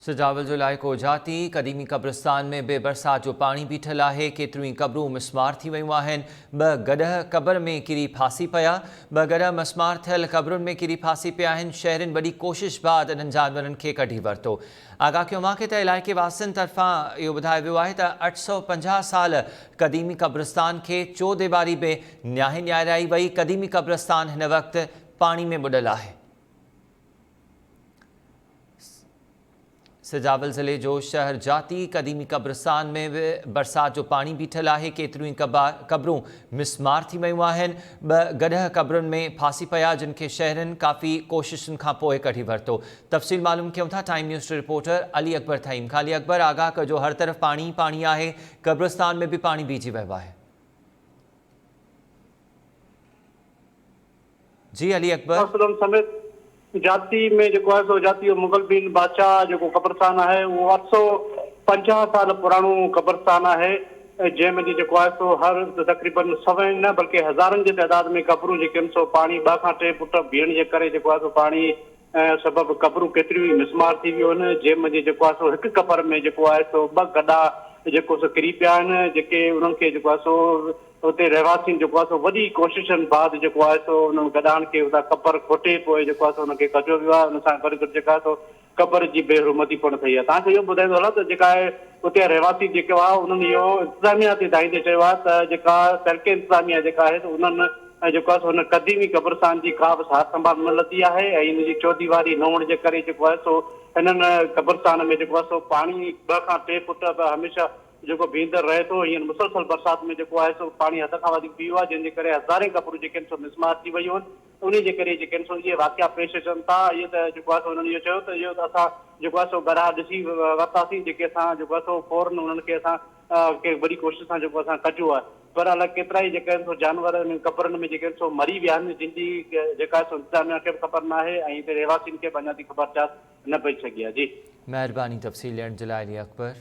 सजावल जो इलाइक़ो जाती क़दीमी क़ब्रिस्तान में बेबरसात जो पानी बीठल है। केतिरियूं क़बरूं मिस्मार थी वयूं आहिनि। ॿ गॾह क़ब्र में किरी फासी पिया। ॿ गॾह मिस्मार थियल क़ब्रुनि में किरी फासी पिया आहिनि। शहरनि वॾी कोशिश बाद इन्हनि जानवरनि खे कढी वरितो। आगाह कयो मां त इलाइक़े वासियुनि तरफ़ां इहो ॿुधायो वियो आहे त 850 साल क़दीमी क़ब्रिस्तान खे चौदीवारी में न्याहे न्याराई वई। क़दीमी क़ब्रिस्तान हिन वक़्तु पाणी में ॿुॾल आहे। सजावल ज़िले जो शहर जाती क़दीमी क़ब्रिस्तान में बरसात जो पानी बीठल है। केतिरियूं क़ब्रूं मिस्मार थी वयूं आहिनि। ॿ गॾह क़ब्रुनि में फासी पिया, जिनखे शहरनि काफ़ी कोशिशुनि खां पोइ कढी वरितो। तफ़सील मालूम कयूं था time news reporter Ali Akbar थईम खां। अली अकबर, आगाह कजो, हर तरफ़ पानी पानी है, क़ब्रिस्तान में भी पानी बीजी वियो है। जी अली अकबर। जाती में जो है सो जाती मुगल बिन बादशाह जो कब्रिस्तान है वो 850 साल पुरानो कब्रिस्तान है। जैमें जो है सो हर तकरीबन सवें न बल्कि हज़ारनि की तादाद में कब्रूं जो सो पानी 2 खां 3 फुट बीहण जे करे जो है सो पानी सबब कब्रूं केतिरियूं मिस्मार थी वियूं आहिनि। जंहिंमें जो है सो एक कब्र में जो है सो 2 गॾा जो सो किरी पिया आहिनि, जेके उन्हनि खे जो है सो उते रहवासी जो है सो वॾी कोशिशनि बाद जो है सो उन्हनि गॾानि खे उता कब्र खोटे पोइ जो है सो उनखे कढियो वियो आहे। उन सां गॾु गॾु जेका सो कब्र जी बेहरुमती पिणु थी आहे। तव्हांखे इहो ॿुधाईंदो हलां त जेका आहे उते रहवासी जेको आहे उन्हनि इहो इंतिज़ामिया ते दाईंदे चयो आहे त जेका तहरीके इंतिज़ामिया जेका आहे त उन्हनि जेको आहे सो हुन क़दीमी क़ब्रिस्तान जी का बि सार संभाल न लथी आहे ऐं इन जी चौदीवारी न हुअण जे करे जेको आहे सो हिननि क़ब्रिस्तान में जेको आहे सो पाणी 2 खां 3 फुट हमेशह जो बीहंदड़ रहे थो। हीअं मुसलसल बरसात में जो है सो पानी हद खां वधीक बीहो आहे, जंहिंजे करे हज़ारे कब्रूं जेके सो मिस्मार थी वयूं आहिनि। उन जे करे जेके सो इहे वाक़िया पेश अचनि था। इहो त जेको आहे सो उन्हनि इहो चयो त इहो त असां जेको आहे सो गॾा ॾिसी वरितासीं, जेके असां जेको आहे सो फौरन उन्हनि खे असां के वॾी कोशिशि सां जेको असां कढियो आहे। पर अलाए केतिरा ई जेके आहिनि सो जानवर कब्रनि में जेके सो मरी विया आहिनि, जिनजी जेका आहे सो इंतिज़ामिया खे बि ख़बर न आहे ऐं हिते रहवासियुनि खे बि अञा ताईं ख़बर न पई सघी आहे। जी महिरबानी तफ़सील ॾियण जे लाइ अली अकबर।